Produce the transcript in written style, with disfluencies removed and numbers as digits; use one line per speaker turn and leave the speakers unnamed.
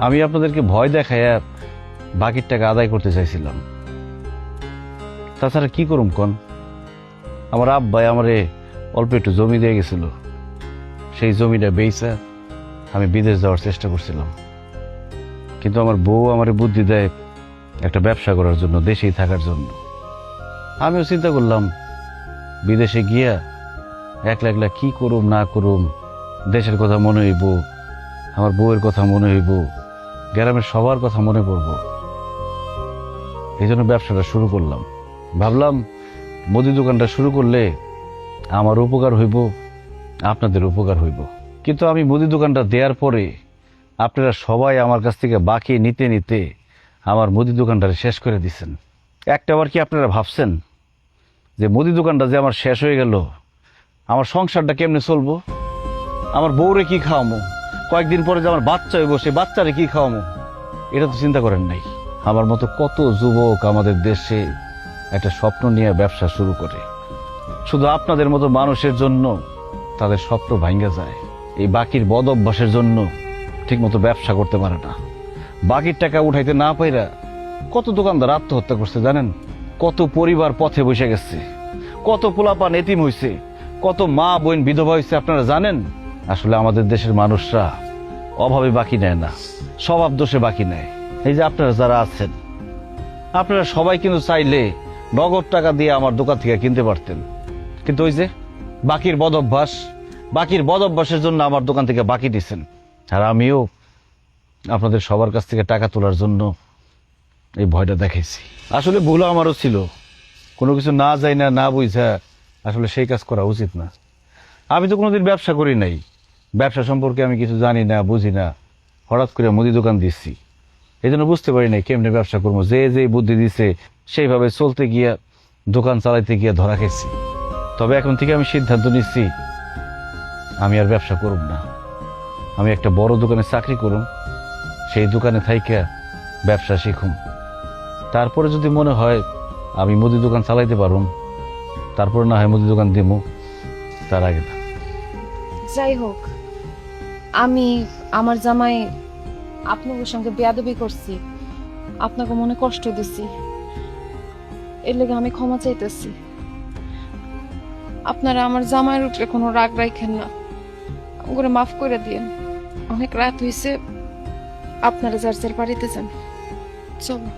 আমি আপনাদেরকে ভয় দেখাইয়া বাকির টাকা আদায় করতে চাইছিলাম। তাছাড়া কি করুম কন, আমার আব্বাই আমারে অল্প একটু জমি দিয়ে গেছিল, সেই জমিটা বেচা আমি বিদেশ যাওয়ার চেষ্টা করছিলাম। কিন্তু আমার বউ আমারে বুদ্ধি দেয় একটা ব্যবসা করার জন্য, দেশেই থাকার জন্য। আমিও চিন্তা করলাম বিদেশে গিয়া একলা একলা কি করুম না করুম, দেশের কথা মনে হইব, আমার বউয়ের কথা মনে হইব, গ্রামের সবার কথা মনে পড়ব। এই জন্য ব্যবসাটা শুরু করলাম। ভাবলাম মুদি দোকানটা শুরু করলে আমার উপকার হইব, আপনাদের উপকার হইব। কিন্তু আমি মুদি দোকানটা দেওয়ার পরে আপনারা সবাই আমার কাছ থেকে বাকি নিতে নিতে আমার মুদি দোকানটা শেষ করে দিচ্ছেন। একটাবার কি আপনারা ভাবছেন যে মুদি দোকানটা যে আমার শেষ হয়ে গেল, আমার সংসারটা কেমনে চলবো? আমার বউরে কি খাওয়ামো? কয়েকদিন পরে যে আমার বাচ্চা হইব, সে বাচ্চারে কি খাওয়ামো? এটা তো চিন্তা করেন নাই। আমার মতো কত যুবক আমাদের দেশে একটা স্বপ্ন নিয়ে ব্যবসা শুরু করে, শুধু আপনাদের মতো মানুষের জন্য তাদের স্বপ্ন ভাঙ্গা যায়। এই বাকির বদ অভ্যাসের জন্য ঠিক মতো ব্যবসা করতে পারে না। বাকির টাকা উঠাইতে না পাইরা কত দোকানদার আত্মহত্যা করছে জানেন? কত পরিবার পথে বসে গেছে, কত পোলাপান এতিম হয়েছে, কত মা বোন বিধবা হয়েছে আপনারা জানেন? আসলে আমাদের দেশের মানুষরা অভাবে বাকি নেয় না, স্বভাব দোষে বাকি নেয়। এই যে আপনারা যারা আছেন, আপনারা সবাই কিন্তু চাইলে নগদ টাকা দিয়ে আমার দোকান থেকে কিনতে পারতেন, কিন্তু ওই যে বাকির বদ অভ্যাসের জন্য আমার দোকান থেকে বাকি দিচ্ছেন। আর আমিও আপনাদের সবার কাছ থেকে টাকা তোলার জন্য এই ভয়টা দেখাইছি। আসলে ভুল আমারও ছিল, কোনো কিছু না যাই না বুঝা আসলে সেই কাজ করা উচিত না। আমি তো কোনোদিন ব্যবসা করি নাই, ব্যবসা সম্পর্কে আমি কিছু জানি না, বুঝি না। হঠাৎ করে মুদি দোকান দিচ্ছি, এই জন্য বুঝতে পারি নাই কেমনে ব্যবসা করবো। যে যে বুদ্ধি দিছে সেইভাবে চলতে গিয়া, দোকান চালাইতে গিয়া ধরা খেয়েছি। তবে এখন থেকে আমি সিদ্ধান্ত নিচ্ছি আমি আর ব্যবসা করব না। আমি একটা বড় দোকানে চাকরি করুম, সেই দোকানে থাইকা ব্যবসা শিখুম। তারপরে যদি মনে হয় আমি মুদি দোকান চালাইতে পারুম, তারপরে না হয় মুদি দোকান দিমু, তার আগে না।
যাই হোক, আমি আমার জামাই আপনাদের সঙ্গে বেয়াদবি করছি, আপনাকে মনে কষ্ট দিছি, এর লেগে আমি ক্ষমা চাইতেছি। আপনারা আমার জামাইয়ের উপরে কোনো রাগ রাখেন না, করে মাফ করে দিয়েন। অনেক রাত হয়েছে, আপনারা যার যার বাড়িতে যান। চলো।